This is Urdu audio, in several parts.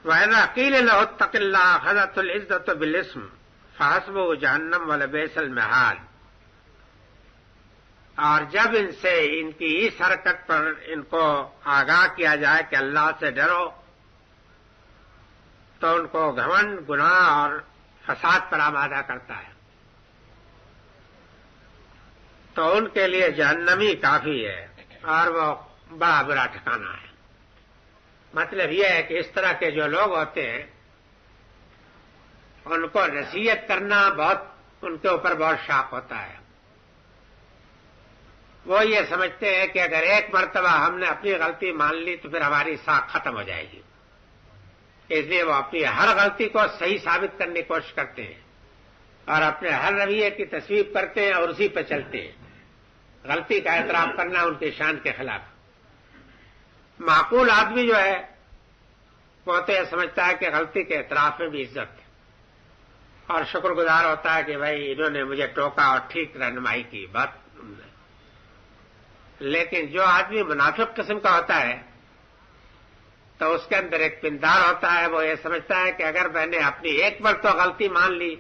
وَإِذَا قِيلَ لَهُ اتَّقِ اللَّهَ أَخَذَتْهُ الْعِزَّةُ بِالْإِثْمِ فَحَسْبُهُ جَهَنَّمُ وَلَبِئْسَ الْمِہَادُ۔ اور جب ان سے ان کی اس حرکت پر ان کو آگاہ کیا جائے کہ اللہ سے ڈرو، تو ان کو گھمنڈ، گناہ اور فساد پر آمادہ کرتا ہے، تو ان کے لیے جہنمی کافی ہے اور وہ بڑا برا ٹھکانہ ہے۔ مطلب یہ ہے کہ اس طرح کے جو لوگ ہوتے ہیں ان کو نصیحت کرنا ان کے اوپر بہت شاق ہوتا ہے۔ وہ یہ سمجھتے ہیں کہ اگر ایک مرتبہ ہم نے اپنی غلطی مان لی تو پھر ہماری ساکھ ختم ہو جائے گی، اس لیے وہ اپنی ہر غلطی کو صحیح ثابت کرنے کی کوشش کرتے ہیں اور اپنے ہر رویے کی تصویب کرتے ہیں اور اسی پہ چلتے ہیں۔ غلطی کا اعتراف کرنا ان کی شان کے خلاف۔ معقول آدمی جو ہے وہ تو یہ سمجھتا ہے کہ غلطی کے اعتراف میں بھی عزت ہے اور شکر گزار ہوتا ہے کہ بھائی انہوں نے مجھے ٹوکا اور ٹھیک رہنمائی کی بات۔ لیکن جو آدمی منافق قسم کا ہوتا ہے تو اس کے اندر ایک پندار ہوتا ہے، وہ یہ سمجھتا ہے کہ اگر میں نے اپنی ایک بار تو غلطی مان لی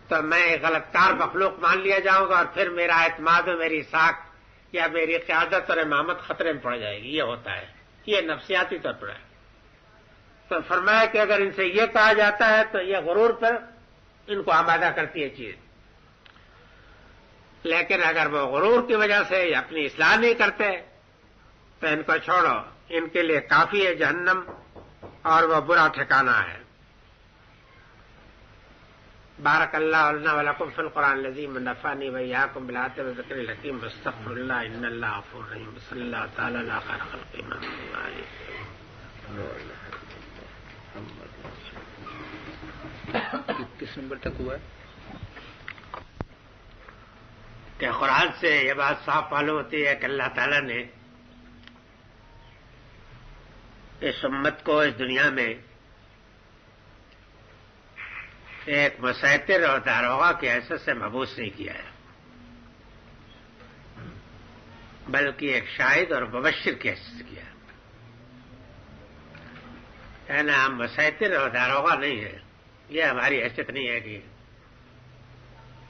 تو میں غلط کار مخلوق مان لیا جاؤں گا اور پھر میرا اعتماد و میری ساکھ یا میری قیادت اور امامت خطرے میں پڑ جائے گی۔ یہ ہوتا ہے، یہ نفسیاتی طور پر ہے۔ تو فرمایا کہ اگر ان سے یہ کہا جاتا ہے تو یہ غرور پر ان کو آمادہ کرتی ہے چیز، لیکن اگر وہ غرور کی وجہ سے اپنی اصلاح نہیں کرتے تو ان کو چھوڑو، ان کے لیے کافی ہے جہنم اور وہ برا ٹھکانہ ہے۔ بارک اللہ لنا ولکم فی القرآن العظیم ونفعنی وإیاکم بالآیات والذکر الحکیم واستغفر اللہ ان اللہ غفور رحیم صلی اللہ تعالی علی خیر خلق محمد کس نمبر تک ہوا ہے کہ قرآن سے یہ بات صاف معلوم ہوتی ہے کہ اللہ تعالیٰ نے اس امت کو اس دنیا میں ایک مسیطر اور داروغہ کی حیثیت سے مبعوث نہیں کیا ہے، بلکہ ایک شاہد اور مبشر کی حیثیت سے کیا ہے۔ یعنی ہم مسیطر اور داروغہ نہیں ہیں، یہ ہماری حیثیت نہیں ہے کہ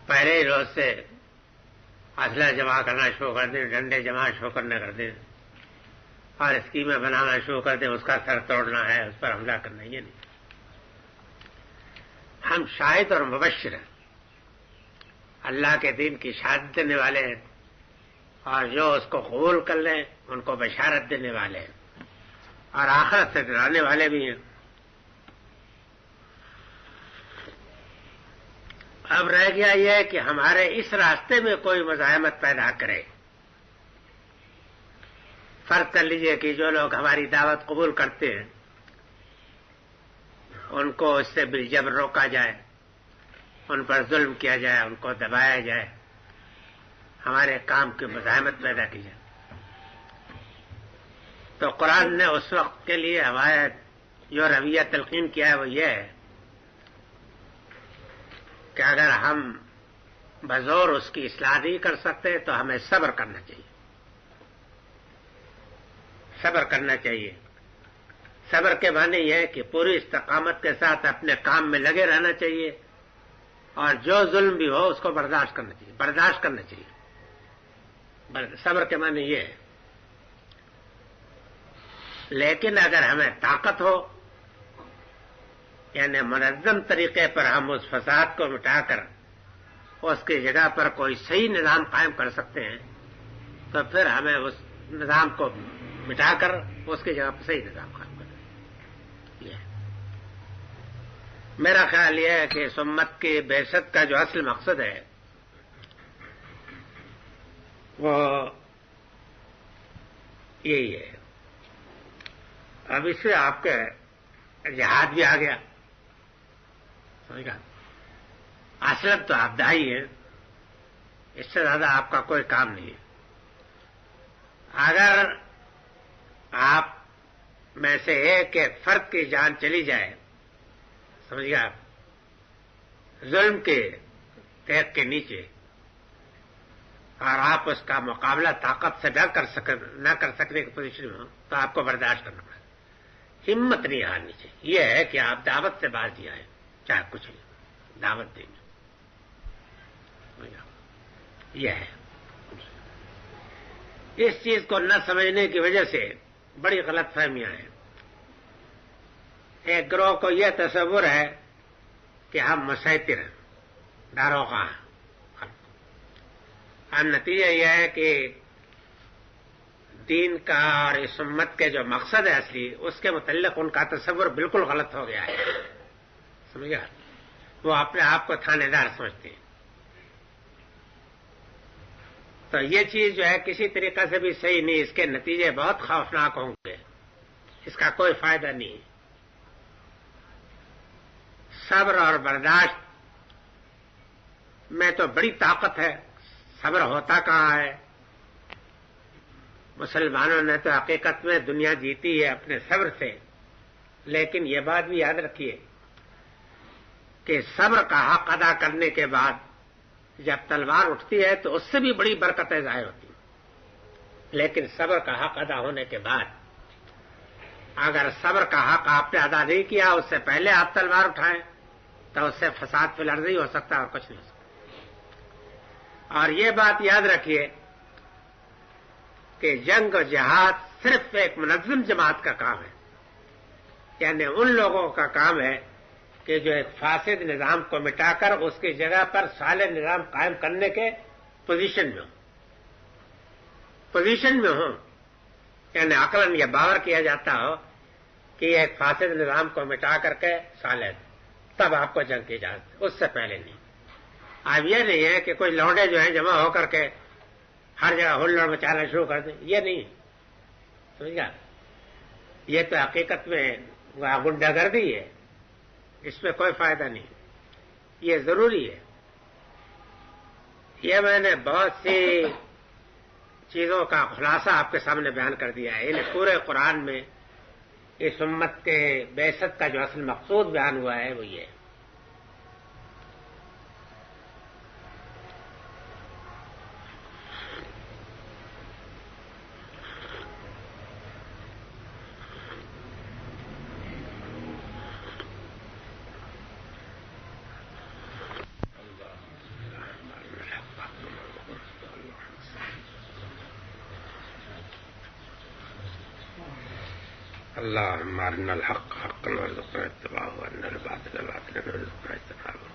پہلے ہی روز سے اسلحہ جمع کرنا شروع کر دیں، ڈنڈے جمع شروع کرنا کر دیں اور اسکیمیں بنانا شروع کر دیں، اس کا سر توڑنا ہے، اس پر حملہ کرنا، یہ نہیں۔ ہم شاہد اور مبشر ہیں، اللہ کے دین کی شہادت دینے والے ہیں اور جو اس کو قبول کر لیں ان کو بشارت دینے والے ہیں اور آخرت سے ڈرانے والے بھی ہیں۔ اب رہ گیا یہ کہ ہمارے اس راستے میں کوئی مزاحمت پیدا کرے۔ فرض کر لیجئے کہ جو لوگ ہماری دعوت قبول کرتے ہیں ان کو اس سے بالجبر روکا جائے، ان پر ظلم کیا جائے، ان کو دبایا جائے، ہمارے کام کی مزاحمت پیدا کی جائے، تو قرآن نے اس وقت کے لیے ہمارا جو رویہ تلقین کیا ہے وہ یہ ہے کہ اگر ہم بزور اس کی اصلاح نہیں کر سکتے تو ہمیں صبر کرنا چاہیے، صبر کرنا چاہیے۔ صبر کے معنی یہ ہے کہ پوری استقامت کے ساتھ اپنے کام میں لگے رہنا چاہیے اور جو ظلم بھی ہو اس کو برداشت کرنا چاہیے، برداشت کرنا چاہیے۔ صبر کے معنی یہ ہے۔ لیکن اگر ہمیں طاقت ہو، یعنی منظم طریقے پر ہم اس فساد کو مٹا کر اس کی جگہ پر کوئی صحیح نظام قائم کر سکتے ہیں تو پھر ہمیں اس نظام کو مٹا کر اس کی جگہ پر صحیح نظام قائم کرنا۔ میرا خیال یہ ہے کہ اس امت کی بعثت کا جو اصل مقصد ہے وہ یہی ہے۔ اب اس سے آپ کے جہاد بھی آ گیا، سمجھ گا، اصل تو آپ دائی ہیں، اس سے زیادہ آپ کا کوئی کام نہیں ہے۔ اگر آپ میں سے ایک فرد کی جان چلی جائے، سمجھ گیا، ظلم کے تحت کے نیچے، اور آپ اس کا مقابلہ طاقت سے نہ کر سکنے کی پوزیشن میں ہو تو آپ کو برداشت کرنا پڑے، ہمت نہیں ہارنی چاہیے. یہ ہے کہ آپ دعوت سے باز ہی آئیں، چاہے کچھ نہیں، دعوت دیں گے. یہ ہے. اس چیز کو نہ سمجھنے کی وجہ سے بڑی غلط فہمیاں ہیں. ایک گروہ کو یہ تصور ہے کہ ہم مسیطر ہیں، داروغہ ہیں. ہم نتیجہ یہ ہے کہ دین کا اور اس امت کے جو مقصد ہے اصلی، اس کے متعلق ان کا تصور بالکل غلط ہو گیا ہے. سمجھا؟ وہ اپنے آپ کو تھانے دار سمجھتے ہیں. تو یہ چیز جو ہے کسی طریقہ سے بھی صحیح نہیں. اس کے نتیجے بہت خوفناک ہوں گے. اس کا کوئی فائدہ نہیں. صبر اور برداشت میں تو بڑی طاقت ہے. صبر ہوتا کہاں ہے؟ مسلمانوں نے تو حقیقت میں دنیا جیتی ہے اپنے صبر سے. لیکن یہ بات بھی یاد رکھیے کہ صبر کا حق ادا کرنے کے بعد جب تلوار اٹھتی ہے تو اس سے بھی بڑی برکتیں ظاہر ہوتی ہیں. لیکن صبر کا حق ادا ہونے کے بعد اگر صبر کا حق آپ نے ادا نہیں کیا، اس سے پہلے آپ تلوار اٹھائیں تو اس سے فساد فی الارض ہی ہو سکتا ہے اور کچھ نہیں ہو سکتا. اور یہ بات یاد رکھیے کہ جنگ و جہاد صرف ایک منظم جماعت کا کام ہے. یعنی ان لوگوں کا کام ہے کہ جو ایک فاسد نظام کو مٹا کر اس کی جگہ پر صالح نظام قائم کرنے کے پوزیشن میں ہوں. یعنی عقلاً یہ باور کیا جاتا ہو کہ یہ ایک فاسد نظام کو مٹا کر کے صالح، تب آپ کو جنگ کی اجازت، اس سے پہلے نہیں. اب یہ نہیں ہے کہ کوئی لوڈے جو ہیں جمع ہو کر کے ہر جگہ ہلڑ مچانا شروع کر دیں. یہ نہیں، سمجھ گیا؟ یہ تو حقیقت میں غنڈہ گردی ہے. اس میں کوئی فائدہ نہیں. یہ ضروری ہے. یہ میں نے بہت سی چیزوں کا خلاصہ آپ کے سامنے بیان کر دیا ہے. انہیں پورے قرآن میں اس امت کے بعثت کا جو اصل مقصود بیان ہوا ہے وہ یہ ہے. اللهم أرنا الحق حقا وارزقنا اتباعه وأرنا الباطل باطلا وارزقنا اجتنابه.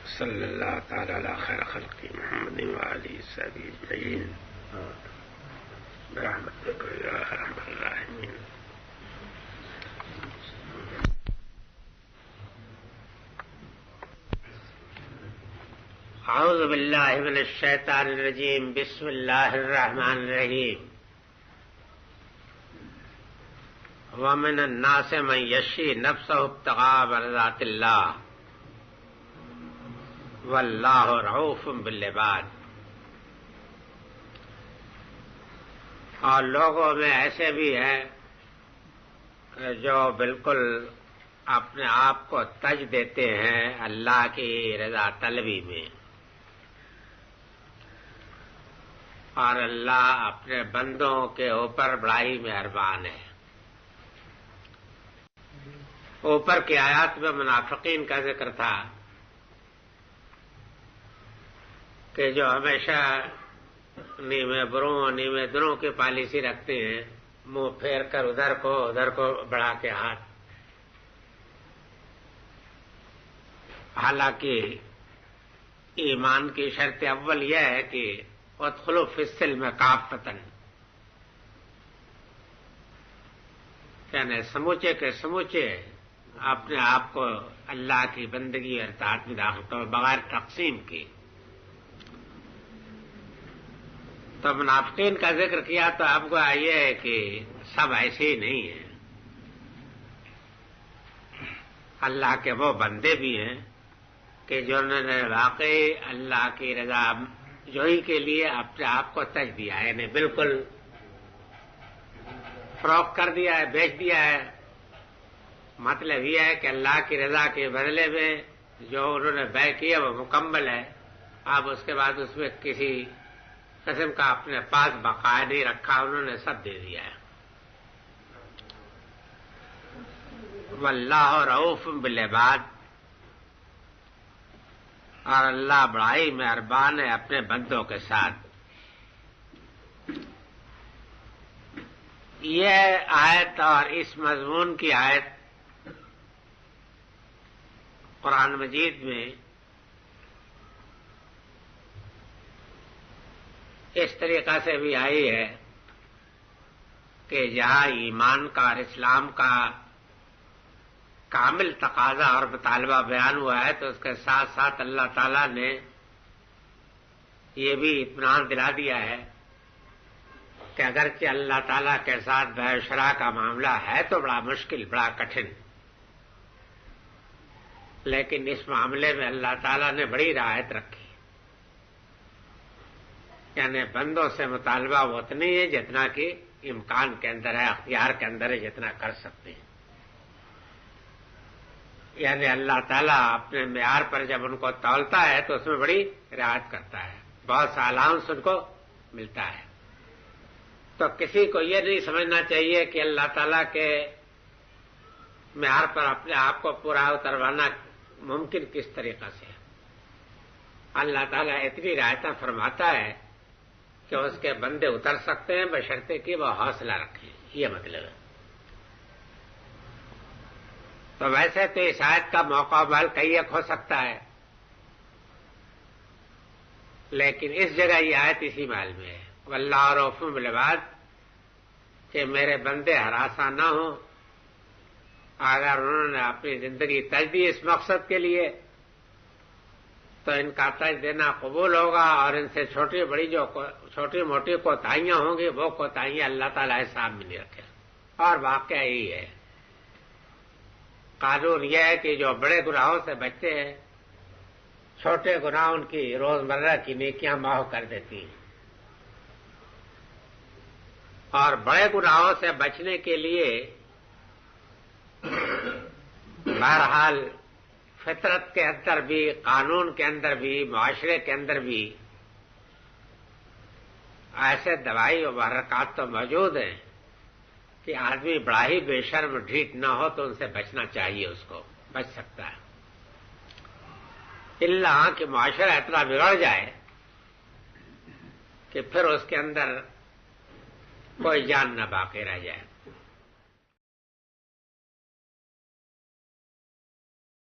صلى الله تعالى على خير خلقه محمد وآله وصحبه أجمعين برحمتك يا أرحم الراحمين. أعوذ بالله من الشيطان الرجيم. بسم الله الرحمن الرحيم. ومن الناس من يشري نفسه ابتغاء مرضات الله والله رؤوف بالعباد. اور لوگوں میں ایسے بھی ہیں جو بالکل اپنے آپ کو تج دیتے ہیں اللہ کی رضا طلبی میں، اور اللہ اپنے بندوں کے اوپر بڑا ہی مہربان ہے. اوپر کی آیات میں منافقین کا ذکر تھا کہ جو ہمیشہ نیمے بروں نیمے دروں کی پالیسی رکھتے ہیں، منہ پھیر کر ادھر کو بڑھا کے ہاتھ. حالانکہ ایمان کی شرط اول یہ ہے کہ ادخلوا فی السلم کافۃ، یعنی سموچے کے سموچے اپنے آپ کو اللہ کی بندگی اور اطاعت میں داخل کرو بغیر تقسیم کی. تو منافقین کا ذکر کیا تو آپ کو آئیے ہے کہ سب ایسے ہی نہیں ہیں. اللہ کے وہ بندے بھی ہیں کہ جنہوں نے واقعی اللہ کی رضا جوئی کے لیے اپنے آپ کو تج دیا ہے، یعنی بالکل فروخت کر دیا ہے، بیچ دیا ہے. مطلب یہ ہے کہ اللہ کی رضا کے بدلے میں جو انہوں نے بے کیا وہ مکمل ہے. اب اس کے بعد اس میں کسی قسم کا اپنے پاس بقایا نہیں رکھا، انہوں نے سب دے دیا ہے. واللہ رؤوف بالعباد، اور اللہ بڑا ہی مہربان ہے اپنے بندوں کے ساتھ۔ یہ آیت اور اس مضمون کی آیت قرآن مجید میں اس طریقہ سے بھی آئی ہے کہ جہاں ایمان کا اور اسلام کا کامل تقاضا اور مطالبہ بیان ہوا ہے تو اس کے ساتھ ساتھ اللہ تعالیٰ نے یہ بھی اطمینان دلا دیا ہے کہ اگرچہ اللہ تعالیٰ کے ساتھ بیع و شراء کا معاملہ ہے تو بڑا مشکل، بڑا کٹھن، لیکن اس معاملے میں اللہ تعالیٰ نے بڑی رعایت رکھی، یعنی بندوں سے مطالبہ وہ اتنا ہے جتنا کہ امکان کے اندر ہے، اختیار کے اندر ہے، جتنا کر سکتے ہیں۔ یعنی اللہ تعالیٰ اپنے معیار پر جب ان کو تولتا ہے تو اس میں بڑی رعایت کرتا ہے، بہت سا الاؤنس ان کو ملتا ہے۔ تو کسی کو یہ نہیں سمجھنا چاہیے کہ اللہ تعالیٰ کے معیار پر اپنے آپ کو پورا اتروانا ممکن کس طریقہ سے۔ اللہ تعالیٰ اتنی رعایتیں فرماتا ہے کہ اس کے بندے اتر سکتے ہیں بشرطے کہ وہ حوصلہ رکھیں، یہ مطلب ہے۔ تو ویسے تو اس آیت کا موقع بال کئی ایک ہو سکتا ہے، لیکن اس جگہ یہ آیت اسی محل میں ہے، واللہ رؤوف بالعباد، کہ میرے بندے ہراساں نہ ہوں۔ اگر انہوں نے اپنی زندگی تج دی اس مقصد کے لیے تو ان کا تج دینا قبول ہوگا، اور ان سے چھوٹی بڑی جو چھوٹی موٹی کوتاہیاں ہوں گی وہ کوتاہیاں اللہ تعالیٰ حساب میں نہیں رکھے۔ اور واقعہ یہی ہے، قانون یہ ہے کہ جو بڑے گناہوں سے بچتے ہیں، چھوٹے گناہ ان کی روزمرہ کی نیکیاں محو کر دیتی ہیں، اور بڑے گناہوں سے بچنے کے لیے بہرحال فطرت کے اندر بھی، قانون کے اندر بھی، معاشرے کے اندر بھی ایسے دوائی و محرکات تو موجود ہیں کہ آدمی بڑا ہی بے شرم ڈھیٹ نہ ہو تو ان سے بچنا چاہیے، اس کو بچ سکتا ہے، الا کہ معاشرہ اتنا بگڑ جائے کہ پھر اس کے اندر کوئی جان نہ باقی رہ جائے۔